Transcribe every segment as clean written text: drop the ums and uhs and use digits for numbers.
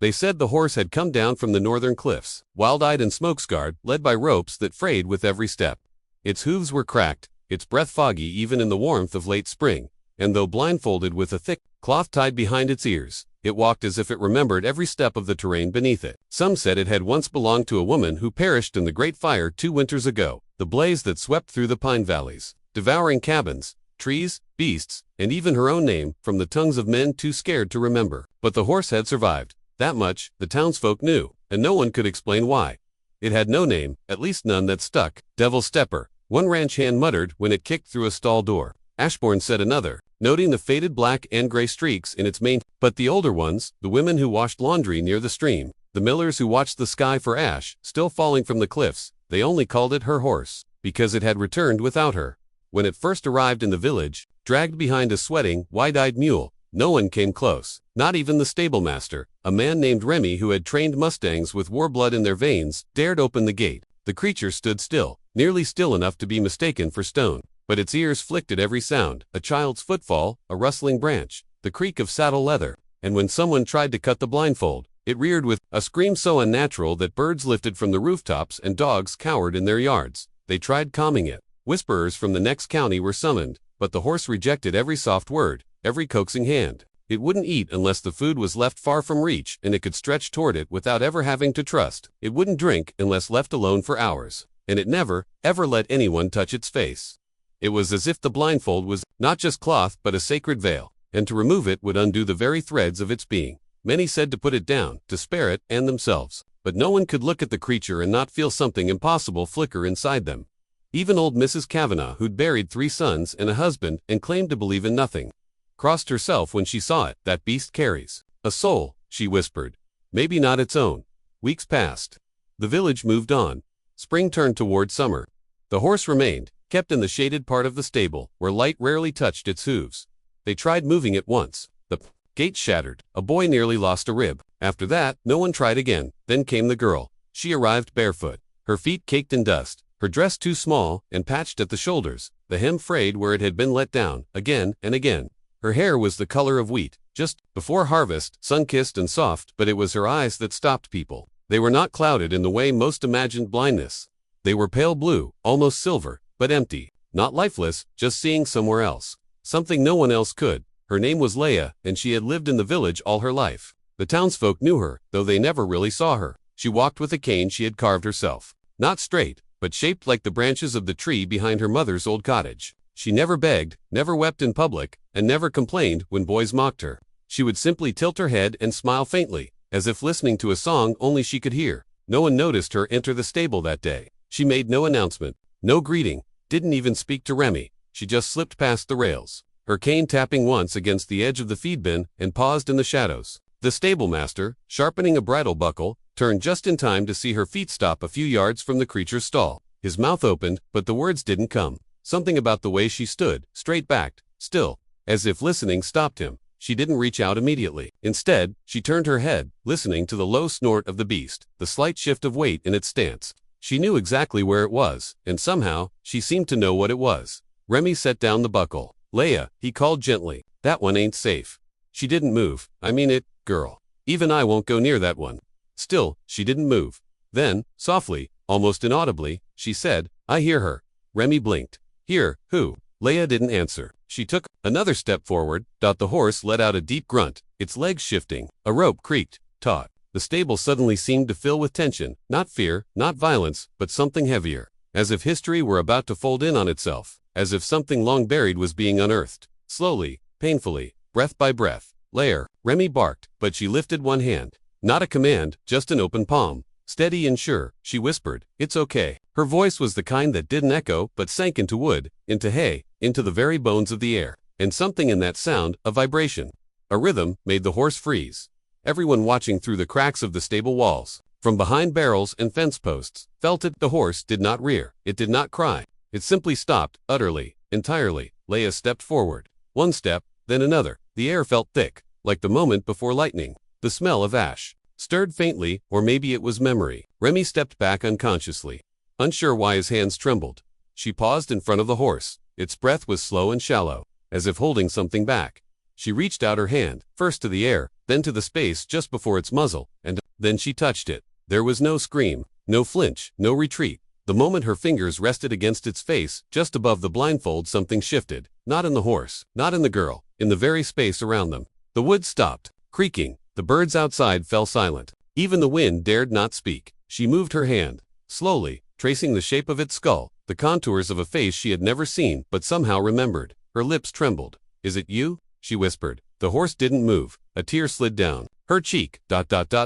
They said the horse had come down from the northern cliffs, wild-eyed and smoke-scarred, led by ropes that frayed with every step. Its hooves were cracked, its breath foggy even in the warmth of late spring, and though blindfolded with a thick cloth tied behind its ears, it walked as if it remembered every step of the terrain beneath it. Some said it had once belonged to a woman who perished in the Great Fire 2 winters ago, the blaze that swept through the pine valleys, devouring cabins, trees, beasts, and even her own name from the tongues of men too scared to remember. But the horse had survived. That much the townsfolk knew, and no one could explain why. It had no name, at least none that stuck. Devil Stepper, one ranch hand muttered when it kicked through a stall door. Ashbourne said another, noting the faded black and gray streaks in its mane. But the older ones, the women who washed laundry near the stream, the millers who watched the sky for ash still falling from the cliffs, they only called it her horse, because it had returned without her. When it first arrived in the village, dragged behind a sweating, wide-eyed mule, no one came close, not even the stablemaster, a man named Remy who had trained mustangs with war blood in their veins, dared open the gate. The creature stood still, nearly still enough to be mistaken for stone, but its ears flicked at every sound, a child's footfall, a rustling branch, the creak of saddle leather, and when someone tried to cut the blindfold, it reared with a scream so unnatural that birds lifted from the rooftops and dogs cowered in their yards. They tried calming it. Whisperers from the next county were summoned, but the horse rejected every soft word, every coaxing hand. It wouldn't eat unless the food was left far from reach and it could stretch toward it without ever having to trust. It wouldn't drink unless left alone for hours, and it never, ever let anyone touch its face. It was as if the blindfold was not just cloth but a sacred veil, and to remove it would undo the very threads of its being. Many said to put it down, to spare it and themselves, but no one could look at the creature and not feel something impossible flicker inside them. Even old Mrs. Kavanagh, who'd buried 3 sons and a husband and claimed to believe in nothing, crossed herself when she saw it. That beast carries a soul, she whispered. Maybe not its own. Weeks passed. The village moved on. Spring turned toward summer. The horse remained, kept in the shaded part of the stable, where light rarely touched its hooves. They tried moving it once. The gate shattered. A boy nearly lost a rib. After that, no one tried again. Then came the girl. She arrived barefoot, her feet caked in dust, her dress too small and patched at the shoulders, the hem frayed where it had been let down, again and again. Her hair was the color of wheat, just before harvest, sun-kissed and soft, but it was her eyes that stopped people. They were not clouded in the way most imagined blindness. They were pale blue, almost silver, but empty, not lifeless, just seeing somewhere else. Something no one else could. Her name was Leah, and she had lived in the village all her life. The townsfolk knew her, though they never really saw her. She walked with a cane she had carved herself. Not straight, but shaped like the branches of the tree behind her mother's old cottage. She never begged, never wept in public, and never complained when boys mocked her. She would simply tilt her head and smile faintly, as if listening to a song only she could hear. No one noticed her enter the stable that day. She made no announcement, no greeting, didn't even speak to Remy. She just slipped past the rails, her cane tapping once against the edge of the feed bin, and paused in the shadows. The stablemaster, sharpening a bridle buckle, turned just in time to see her feet stop a few yards from the creature's stall. His mouth opened, but the words didn't come. Something about the way she stood, straight-backed, still, as if listening, stopped him. She didn't reach out immediately. Instead, she turned her head, listening to the low snort of the beast, the slight shift of weight in its stance. She knew exactly where it was, and somehow, she seemed to know what it was. Remy set down the buckle. "Leah," he called gently, "that one ain't safe." She didn't move. "I mean it, girl. Even I won't go near that one." Still, she didn't move. Then, softly, almost inaudibly, she said, "I hear her." Remy blinked. "Hear, who?" Leah didn't answer. She took another step forward. The horse let out a deep grunt, its legs shifting. A rope creaked, taut. The stable suddenly seemed to fill with tension, not fear, not violence, but something heavier. As if history were about to fold in on itself, as if something long buried was being unearthed. Slowly, painfully, breath by breath. "Leah," Remy barked, but she lifted one hand. Not a command, just an open palm. "Steady and sure," she whispered. "It's okay." Her voice was the kind that didn't echo, but sank into wood, into hay, into the very bones of the air. And something in that sound, a vibration, a rhythm, made the horse freeze. Everyone watching through the cracks of the stable walls, from behind barrels and fence posts, felt it. The horse did not rear. It did not cry. It simply stopped, utterly, entirely. Leah stepped forward. One step, then another. The air felt thick, like the moment before lightning. The smell of ash stirred faintly, or maybe it was memory. Remy stepped back unconsciously, unsure why his hands trembled. She paused in front of the horse. Its breath was slow and shallow, as if holding something back. She reached out her hand, first to the air, then to the space just before its muzzle, and then she touched it. There was no scream, no flinch, no retreat. The moment her fingers rested against its face, just above the blindfold, something shifted. Not in the horse, not in the girl, in the very space around them. The wood stopped, creaking. The birds outside fell silent. Even the wind dared not speak. She moved her hand, slowly, tracing the shape of its skull, the contours of a face she had never seen but somehow remembered. Her lips trembled. "Is it you?" she whispered. The horse didn't move. A tear slid down her cheek.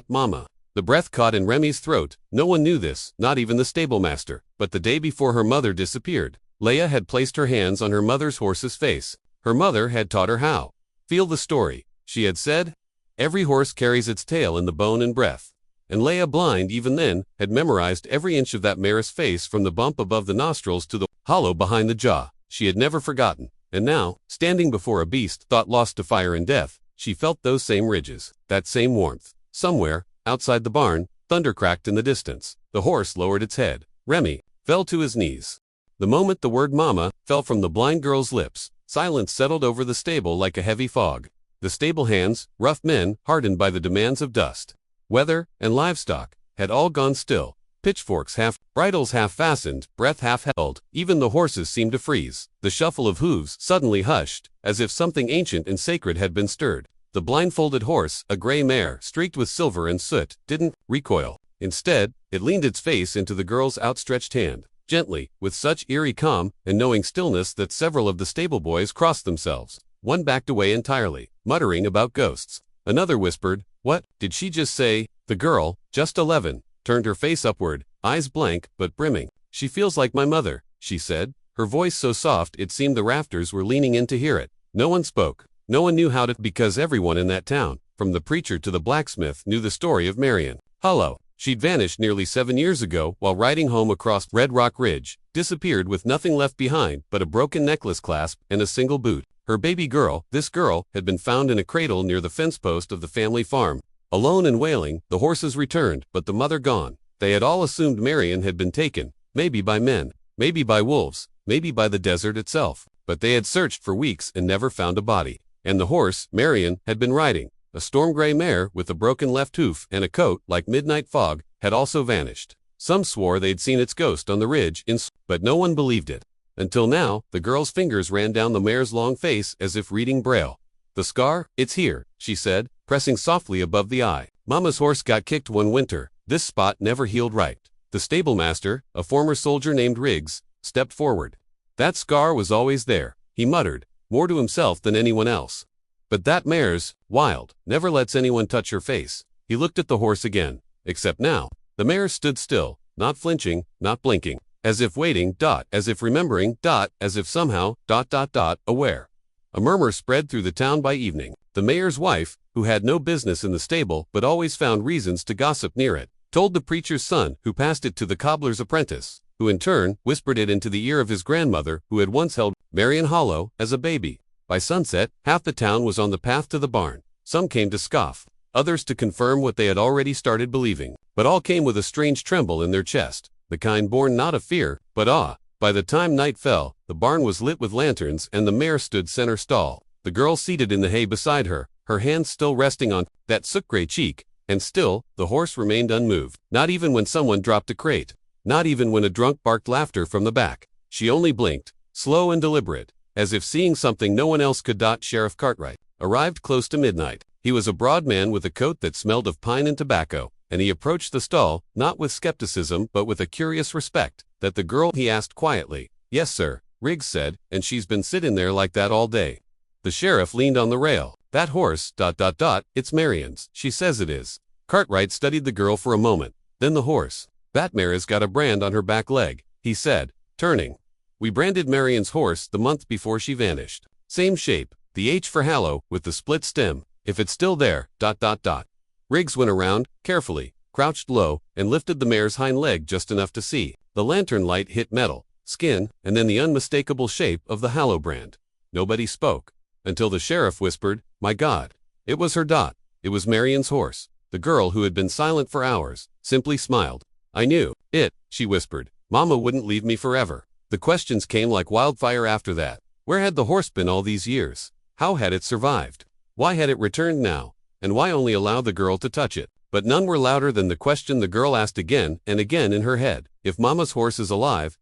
Mama. The breath caught in Remy's throat. No one knew this, not even the stablemaster. But the day before her mother disappeared, Leia had placed her hands on her mother's horse's face. Her mother had taught her how. "Feel the story," she had said. "Every horse carries its tail in the bone and breath." And Leia, blind even then, had memorized every inch of that mare's face, from the bump above the nostrils to the hollow behind the jaw. She had never forgotten. And now, standing before a beast thought lost to fire and death, she felt those same ridges, that same warmth. Somewhere, outside the barn, thunder cracked in the distance. The horse lowered its head. Remy fell to his knees. The moment the word "Mama" fell from the blind girl's lips, silence settled over the stable like a heavy fog. The stable hands, rough men, hardened by the demands of dust, weather, and livestock, had all gone still. Pitchforks half, bridles half fastened, breath half held. Even the horses seemed to freeze. The shuffle of hooves suddenly hushed, as if something ancient and sacred had been stirred. The blindfolded horse, a gray mare streaked with silver and soot, didn't recoil. Instead, it leaned its face into the girl's outstretched hand, gently, with such eerie calm and knowing stillness that several of the stable boys crossed themselves. One backed away entirely, muttering about ghosts. Another whispered, "What did she just say?" The girl, just 11, turned her face upward, eyes blank but brimming. "She feels like my mother," she said, her voice so soft it seemed the rafters were leaning in to hear it. No one spoke. No one knew how to, because everyone in that town, from the preacher to the blacksmith, knew the story of Marion Hollow. She'd vanished nearly 7 years ago while riding home across Red Rock Ridge, disappeared with nothing left behind but a broken necklace clasp and a single boot. Her baby girl, this girl, had been found in a cradle near the fence post of the family farm. Alone and wailing, the horses returned, but the mother gone. They had all assumed Marion had been taken, maybe by men, maybe by wolves, maybe by the desert itself. But they had searched for weeks and never found a body. And the horse Marion had been riding, a storm gray mare with a broken left hoof and a coat like midnight fog, had also vanished. Some swore they'd seen its ghost on the ridge, but no one believed it. Until now, the girl's fingers ran down the mare's long face as if reading Braille. "The scar? It's here," she said, pressing softly above the eye. "Mama's horse got kicked one winter. This spot never healed right." The stablemaster, a former soldier named Riggs, stepped forward. "That scar was always there," he muttered, more to himself than anyone else. "But that mare's wild, never lets anyone touch her face." He looked at the horse again, except now. The mare stood still, not flinching, not blinking, as if waiting, as if remembering, as if somehow, aware. A murmur spread through the town by evening. The mayor's wife, who had no business in the stable but always found reasons to gossip near it, told the preacher's son, who passed it to the cobbler's apprentice, who in turn whispered it into the ear of his grandmother, who had once held Marion Hollow as a baby. By sunset, half the town was on the path to the barn. Some came to scoff, others to confirm what they had already started believing, but all came with a strange tremble in their chest, the kind born not of fear, but awe. By the time night fell, the barn was lit with lanterns and the mare stood center stall, the girl seated in the hay beside her, her hands still resting on that soot-gray cheek, and still, the horse remained unmoved, not even when someone dropped a crate, not even when a drunk barked laughter from the back. She only blinked, slow and deliberate, as if seeing something no one else could. Sheriff Cartwright arrived close to midnight. He was a broad man with a coat that smelled of pine and tobacco, and he approached the stall, not with skepticism but with a curious respect. "That the girl?" he asked quietly. "Yes, sir," Riggs said, "and she's been sitting there like that all day." The sheriff leaned on the rail. "That horse, it's Marion's. She says it is." Cartwright studied the girl for a moment, then the horse. "That mare has got a brand on her back leg," he said, turning. "We branded Marion's horse the month before she vanished. Same shape, the H for Hallow, with the split stem. If it's still there, Riggs went around, carefully, crouched low, and lifted the mare's hind leg just enough to see. The lantern light hit metal, skin, and then the unmistakable shape of the Hallow brand. Nobody spoke, until the sheriff whispered, "My God." It was her. It was Marion's horse. The girl, who had been silent for hours, simply smiled. "I knew it," she whispered. "Mama wouldn't leave me forever." The questions came like wildfire after that. Where had the horse been all these years? How had it survived? Why had it returned now? and why only allow the girl to touch it? But none were louder than the question the girl asked again and again in her head. If Mama's horse is alive,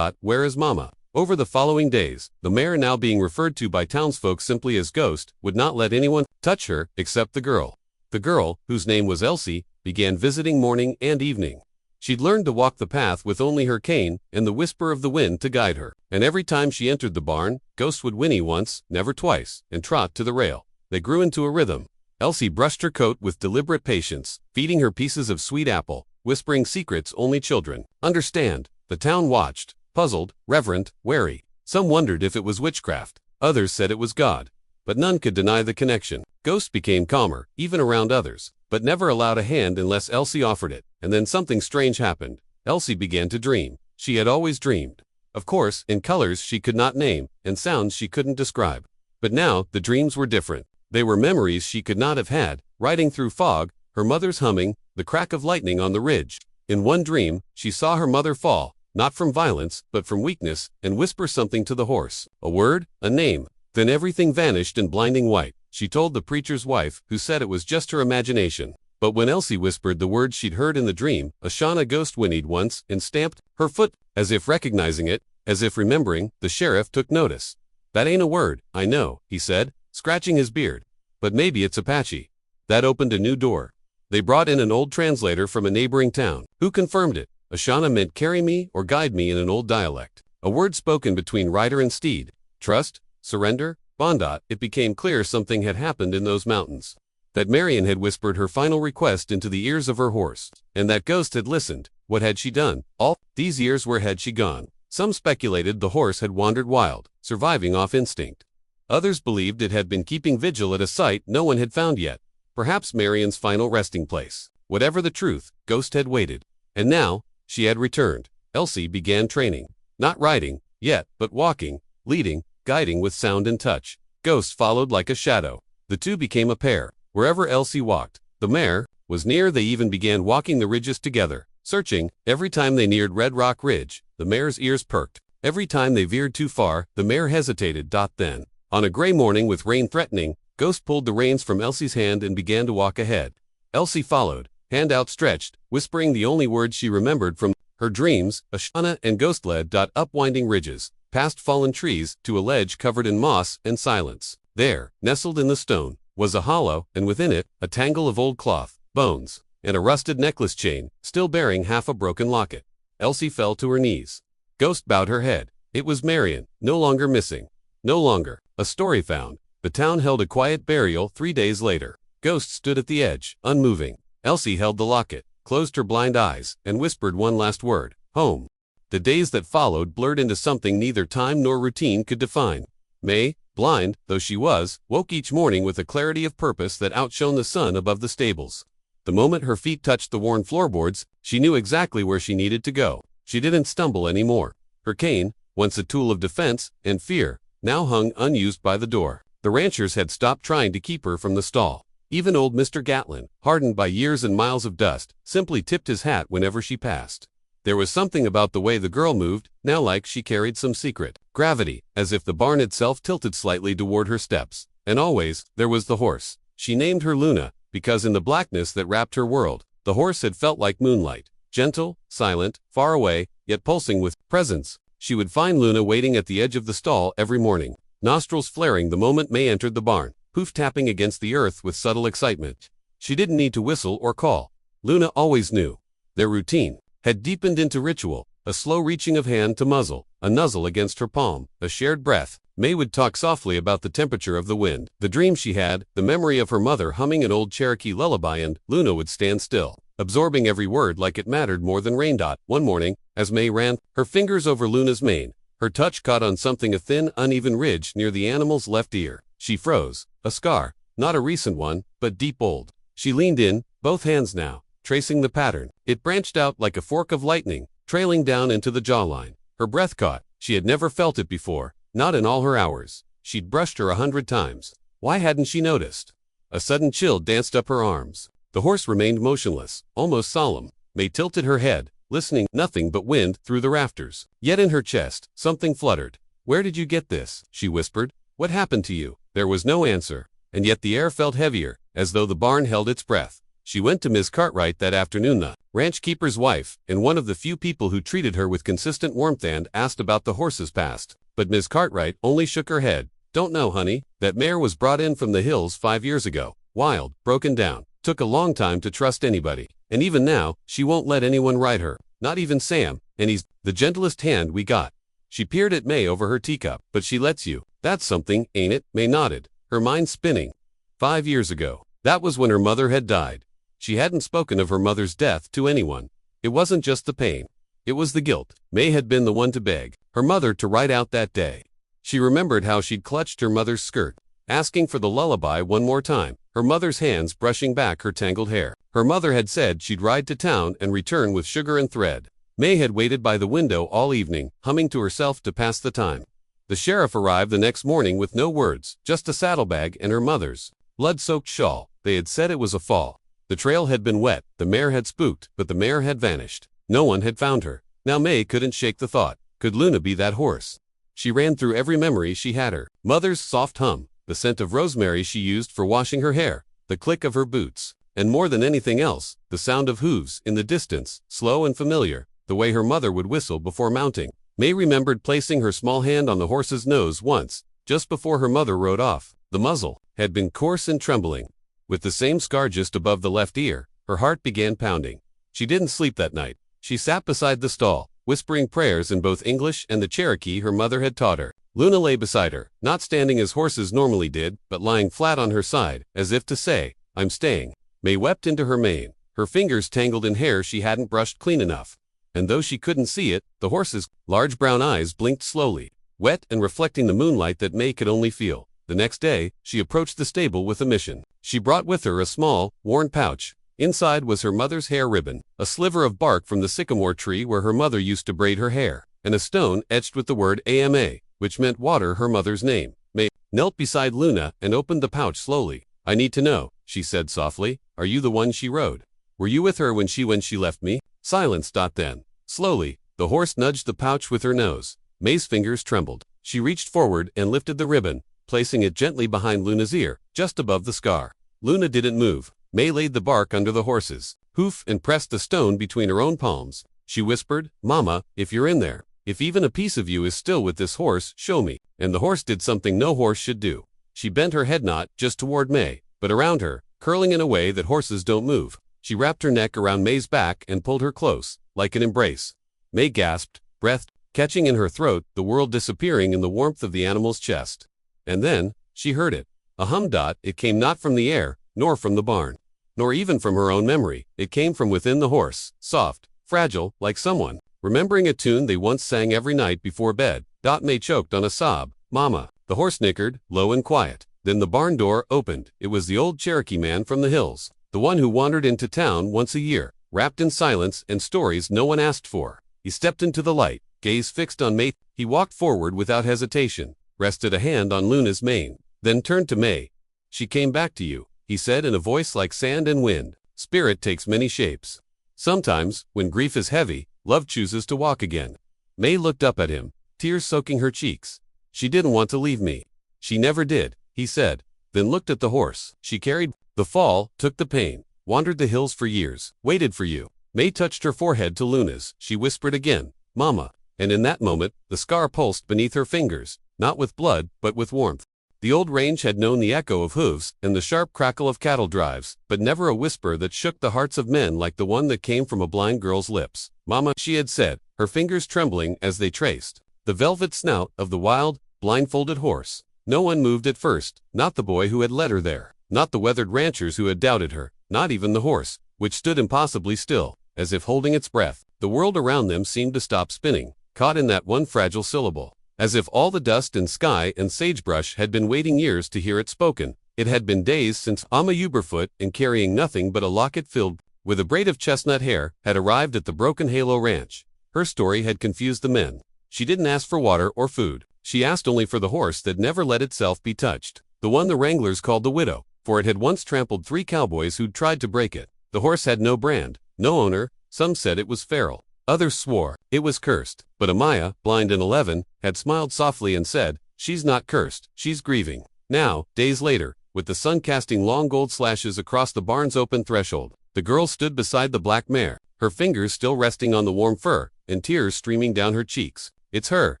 where is Mama? Over the following days, the mare, now being referred to by townsfolk simply as Ghost, would not let anyone touch her except the girl. The girl, whose name was Elsie, began visiting morning and evening. She'd learned to walk the path with only her cane and the whisper of the wind to guide her. And every time she entered the barn, Ghost would whinny once, never twice, and trot to the rail. They grew into a rhythm. Elsie brushed her coat with deliberate patience, feeding her pieces of sweet apple, whispering secrets only children understand. The town watched, puzzled, reverent, wary. Some wondered if it was witchcraft. Others said it was God. But none could deny the connection. Ghost became calmer, even around others, but never allowed a hand unless Elsie offered it. And then something strange happened. Elsie began to dream. She had always dreamed. Of course, in colors she could not name, and sounds she couldn't describe. But now, the dreams were different. They were memories she could not have had, riding through fog, her mother's humming, the crack of lightning on the ridge. In one dream, she saw her mother fall, not from violence, but from weakness, and whisper something to the horse. A word, a name. Then everything vanished in blinding white. She told the preacher's wife, who said it was just her imagination. But when Elsie whispered the words she'd heard in the dream, a Shauna Ghost whinnied once and stamped her foot, as if recognizing it, as if remembering. The sheriff took notice. "That ain't a word, I know," he said, scratching his beard. "But maybe it's Apache." That opened a new door. They brought in an old translator from a neighboring town, who confirmed it. Ashana meant carry me or guide me in an old dialect. A word spoken between rider and steed. Trust, surrender, Bondot. It became clear something had happened in those mountains. That Marion had whispered her final request into the ears of her horse, and that Ghost had listened. What had she done? All these years, where had she gone? Some speculated the horse had wandered wild, surviving off instinct. Others believed it had been keeping vigil at a site no one had found yet. Perhaps Marion's final resting place. Whatever the truth, Ghost had waited. And now, she had returned. Elsie began training. Not riding, yet, but walking, leading, guiding with sound and touch. Ghost followed like a shadow. The two became a pair. Wherever Elsie walked, the mare was near. They even began walking the ridges together, searching. Every time they neared Red Rock Ridge, the mare's ears perked. Every time they veered too far, the mare hesitated. Then, on a gray morning with rain threatening, Ghost pulled the reins from Elsie's hand and began to walk ahead. Elsie followed, hand outstretched, whispering the only words she remembered from her dreams. Ashana and Ghost led up winding ridges, past fallen trees, to a ledge covered in moss and silence. There, nestled in the stone, was a hollow, and within it, a tangle of old cloth, bones, and a rusted necklace chain, still bearing half a broken locket. Elsie fell to her knees. Ghost bowed her head. It was Marion, no longer missing. No longer a story found. The town held a quiet burial 3 days later. Ghost stood at the edge, unmoving. Elsie held the locket, closed her blind eyes, and whispered one last word: home. The days that followed blurred into something neither time nor routine could define. May, blind though she was, woke each morning with a clarity of purpose that outshone the sun above the stables. The moment her feet touched the worn floorboards, she knew exactly where she needed to go. She didn't stumble anymore. Her cane, once a tool of defense and fear, now hung unused by the door. The ranchers had stopped trying to keep her from the stall. Even old Mr. Gatlin, hardened by years and miles of dust, simply tipped his hat whenever she passed. There was something about the way the girl moved, now like she carried some secret gravity, as if the barn itself tilted slightly toward her steps. And always, there was the horse. She named her Luna, because in the blackness that wrapped her world, the horse had felt like moonlight. Gentle, silent, far away, yet pulsing with presence. She would find Luna waiting at the edge of the stall every morning, nostrils flaring the moment May entered the barn, hoof tapping against the earth with subtle excitement. She didn't need to whistle or call. Luna always knew. Their routine had deepened into ritual, a slow reaching of hand to muzzle, a nuzzle against her palm, a shared breath. May would talk softly about the temperature of the wind, the dream she had, the memory of her mother humming an old Cherokee lullaby, and Luna would stand still, absorbing every word like it mattered more than rain. One morning, as May ran her fingers over Luna's mane, her touch caught on something, a thin, uneven ridge near the animal's left ear. She froze. A scar, not a recent one, but deep old. She leaned in, both hands now, tracing the pattern. It branched out like a fork of lightning, trailing down into the jawline. Her breath caught. She had never felt it before, not in all her hours. She'd brushed her 100 times. Why hadn't she noticed? A sudden chill danced up her arms. The horse remained motionless, almost solemn. May tilted her head, listening. Nothing but wind through the rafters. Yet in her chest, something fluttered. "Where did you get this?" she whispered. "What happened to you?" There was no answer, and yet the air felt heavier, as though the barn held its breath. She went to Miss Cartwright that afternoon, the ranch keeper's wife, and one of the few people who treated her with consistent warmth, and asked about the horse's past. But Miss Cartwright only shook her head. "Don't know, honey. That mare was brought in from the hills 5 years ago. Wild, broken down. Took a long time to trust anybody. And even now, she won't let anyone ride her. Not even Sam, and he's the gentlest hand we got." She peered at May over her teacup. "But she lets you. That's something, ain't it?" May nodded, her mind spinning. 5 years ago. That was when her mother had died. She hadn't spoken of her mother's death to anyone. It wasn't just the pain. It was the guilt. May had been the one to beg her mother to ride out that day. She remembered how she'd clutched her mother's skirt, asking for the lullaby one more time, her mother's hands brushing back her tangled hair. Her mother had said she'd ride to town and return with sugar and thread. May had waited by the window all evening, humming to herself to pass the time. The sheriff arrived the next morning with no words, just a saddlebag and her mother's blood-soaked shawl. They had said it was a fall. The trail had been wet, the mare had spooked, but the mare had vanished. No one had found her. Now May couldn't shake the thought. Could Luna be that horse? She ran through every memory she had her mother's soft hum, the scent of rosemary she used for washing her hair, the click of her boots, and more than anything else, the sound of hooves in the distance, slow and familiar, the way her mother would whistle before mounting. May remembered placing her small hand on the horse's nose once, just before her mother rode off. The muzzle had been coarse and trembling. With the same scar just above the left ear, her heart began pounding. She didn't sleep that night. She sat beside the stall, whispering prayers in both English and the Cherokee her mother had taught her. Luna lay beside her, not standing as horses normally did, but lying flat on her side, as if to say, "I'm staying." May wept into her mane, her fingers tangled in hair she hadn't brushed clean enough. And though she couldn't see it, the horse's large brown eyes blinked slowly, wet and reflecting the moonlight that May could only feel. The next day, she approached the stable with a mission. She brought with her a small, worn pouch. Inside was her mother's hair ribbon, a sliver of bark from the sycamore tree where her mother used to braid her hair, and a stone etched with the word AMA, which meant water, her mother's name. May knelt beside Luna and opened the pouch slowly. "I need to know," she said softly. "Are you the one she rode? Were you with her when she left me?" Silence. Then, slowly, the horse nudged the pouch with her nose. May's fingers trembled. She reached forward and lifted the ribbon, placing it gently behind Luna's ear, just above the scar. Luna didn't move. May laid the bark under the horse's hoof and pressed the stone between her own palms. She whispered, "Mama, if you're in there, if even a piece of you is still with this horse, show me." And the horse did something no horse should do. She bent her head not just toward May, but around her, curling in a way that horses don't move. She wrapped her neck around May's back and pulled her close, like an embrace. May gasped, breath catching in her throat, the world disappearing in the warmth of the animal's chest. And then, she heard it. A hum. It came not from the air, nor from the barn, nor even from her own memory. It came from within the horse, soft, fragile, like someone remembering a tune they once sang every night before bed. May choked on a sob. "Mama." The horse nickered, low and quiet. Then the barn door opened. It was the old Cherokee man from the hills, the one who wandered into town once a year, wrapped in silence and stories no one asked for. He stepped into the light, gaze fixed on May. He walked forward without hesitation, rested a hand on Luna's mane, then turned to May. "She came back to you," he said in a voice like sand and wind. "Spirit takes many shapes. Sometimes, when grief is heavy, love chooses to walk again." May looked up at him, tears soaking her cheeks. "She didn't want to leave me." "She never did," he said, then looked at the horse. "She carried the fall, took the pain, wandered the hills for years, waited for you." May touched her forehead to Luna's. She whispered again, "Mama." And in that moment, the scar pulsed beneath her fingers, not with blood, but with warmth. The old range had known the echo of hooves and the sharp crackle of cattle drives, but never a whisper that shook the hearts of men like the one that came from a blind girl's lips. "Mama," she had said, her fingers trembling as they traced the velvet snout of the wild, blindfolded horse. No one moved at first, not the boy who had led her there, not the weathered ranchers who had doubted her, not even the horse, which stood impossibly still, as if holding its breath. The world around them seemed to stop spinning, caught in that one fragile syllable, as if all the dust and sky and sagebrush had been waiting years to hear it spoken. It had been days since Amma Uberfoot, and carrying nothing but a locket filled with a braid of chestnut hair, had arrived at the Broken Halo Ranch. Her story had confused the men. She didn't ask for water or food. She asked only for the horse that never let itself be touched, the one the wranglers called the Widow, for it had once trampled 3 cowboys who'd tried to break it. The horse had no brand, no owner. Some said it was feral. Others swore it was cursed. But Amaya, blind and 11, had smiled softly and said, "She's not cursed, she's grieving." Now, days later, with the sun casting long gold slashes across the barn's open threshold. The girl stood beside the black mare, her fingers still resting on the warm fur, and tears streaming down her cheeks. "It's her,"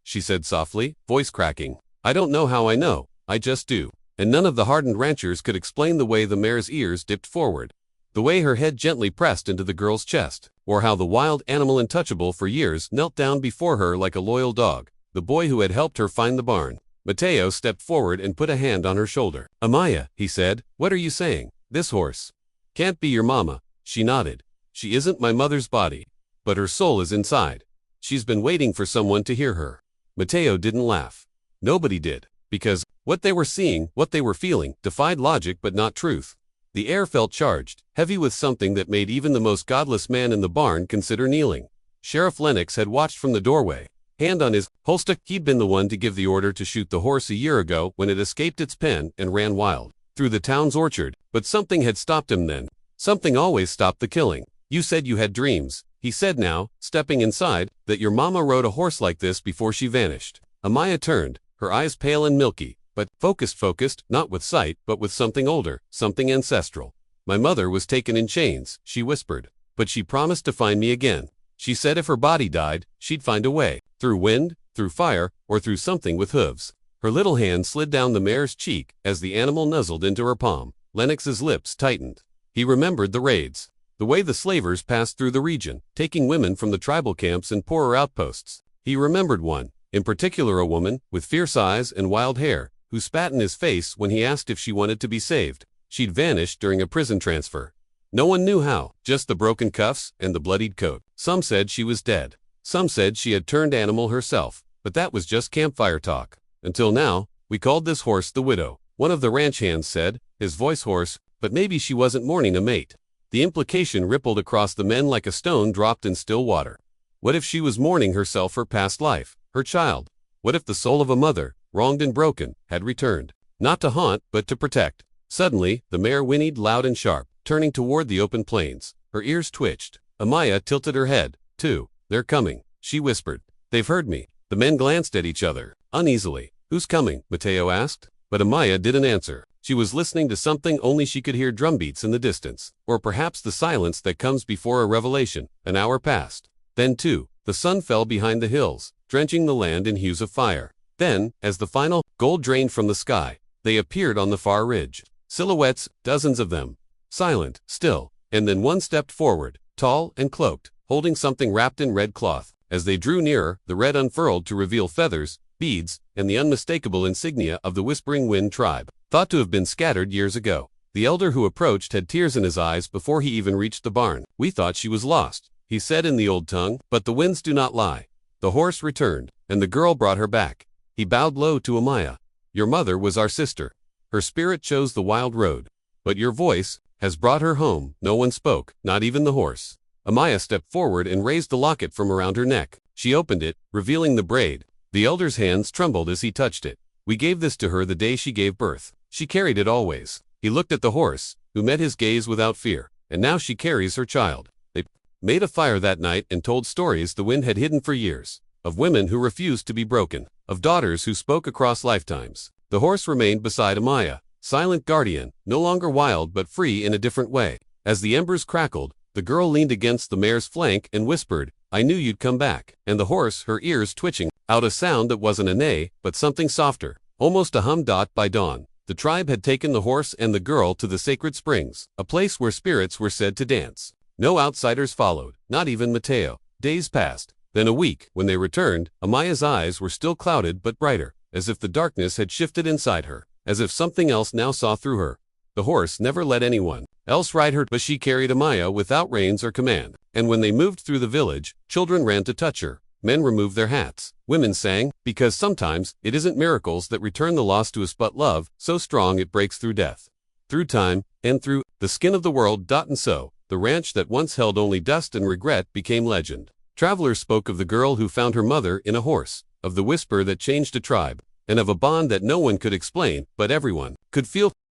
she said softly, voice cracking. "I don't know how I know, I just do." And none of the hardened ranchers could explain the way the mare's ears dipped forward, the way her head gently pressed into the girl's chest, or how the wild animal untouchable for years knelt down before her like a loyal dog, the boy who had helped her find the barn. Mateo stepped forward and put a hand on her shoulder. "Amaya," he said, "what are you saying? This horse can't be your mama." She nodded. "She isn't my mother's body, but her soul is inside. She's been waiting for someone to hear her." Mateo didn't laugh. Nobody did, because what they were seeing, what they were feeling, defied logic but not truth. The air felt charged, heavy with something that made even the most godless man in the barn consider kneeling. Sheriff Lennox had watched from the doorway, hand on his holster. He'd been the one to give the order to shoot the horse a year ago when it escaped its pen and ran wild through the town's orchard, but something had stopped him then. Something always stopped the killing. "You said you had dreams," he said now, stepping inside, "that your mama rode a horse like this before she vanished." Amaya turned, her eyes pale and milky, but focused, not with sight, but with something older, something ancestral. "My mother was taken in chains," she whispered, "but she promised to find me again. She said if her body died, she'd find a way, through wind, through fire, or through something with hooves." Her little hand slid down the mare's cheek as the animal nuzzled into her palm. Lennox's lips tightened. He remembered the raids, the way the slavers passed through the region, taking women from the tribal camps and poorer outposts. He remembered one, in particular a woman, with fierce eyes and wild hair, who spat in his face when he asked if she wanted to be saved. She'd vanished during a prison transfer. No one knew how, just the broken cuffs and the bloodied coat. Some said she was dead. Some said she had turned animal herself, but that was just campfire talk. "Until now, we called this horse the widow," one of the ranch hands said, his voice hoarse, "but maybe she wasn't mourning a mate." The implication rippled across the men like a stone dropped in still water. What if she was mourning herself, her past life, her child? What if the soul of a mother, wronged and broken, had returned, not to haunt, but to protect? Suddenly, the mare whinnied loud and sharp, turning toward the open plains. Her ears twitched. Amaya tilted her head, too. "They're coming," she whispered. "They've heard me." The men glanced at each other, uneasily. "Who's coming?" Mateo asked. But Amaya didn't answer. She was listening to something only she could hear: drumbeats in the distance, or perhaps the silence that comes before a revelation. An hour passed. Then, too, the sun fell behind the hills, drenching the land in hues of fire. Then, as the final gold drained from the sky, they appeared on the far ridge. Silhouettes, dozens of them. Silent, still, and then one stepped forward, tall and cloaked, holding something wrapped in red cloth. As they drew nearer, the red unfurled to reveal feathers, beads, and the unmistakable insignia of the Whispering Wind tribe, thought to have been scattered years ago. The elder who approached had tears in his eyes before he even reached the barn. "We thought she was lost," he said in the old tongue, "but the winds do not lie. The horse returned, and the girl brought her back." He bowed low to Amaya. "Your mother was our sister. Her spirit chose the wild road. But your voice has brought her home." No one spoke, not even the horse. Amaya stepped forward and raised the locket from around her neck. She opened it, revealing the braid. The elder's hands trembled as he touched it. "We gave this to her the day she gave birth. She carried it always." He looked at the horse, who met his gaze without fear. "And now she carries her child." They made a fire that night and told stories the wind had hidden for years, of women who refused to be broken, of daughters who spoke across lifetimes. The horse remained beside Amaya, silent guardian, no longer wild but free in a different way. As the embers crackled, the girl leaned against the mare's flank and whispered, "I knew you'd come back." And the horse, her ears twitching, out a sound that wasn't a neigh, but something softer, almost a hum. By dawn, the tribe had taken the horse and the girl to the sacred springs, a place where spirits were said to dance. No outsiders followed, not even Mateo. Days passed, then a week. When they returned, Amaya's eyes were still clouded but brighter, as if the darkness had shifted inside her, as if something else now saw through her. The horse never let anyone else ride her, but she carried Amaya without reins or command. And when they moved through the village, children ran to touch her. Men removed their hats. Women sang, because sometimes it isn't miracles that return the lost to us but love, so strong it breaks through death, through time, and through the skin of the world. And so, the ranch that once held only dust and regret became legend. Travelers spoke of the girl who found her mother in a horse, of the whisper that changed a tribe, and of a bond that no one could explain, but everyone could feel.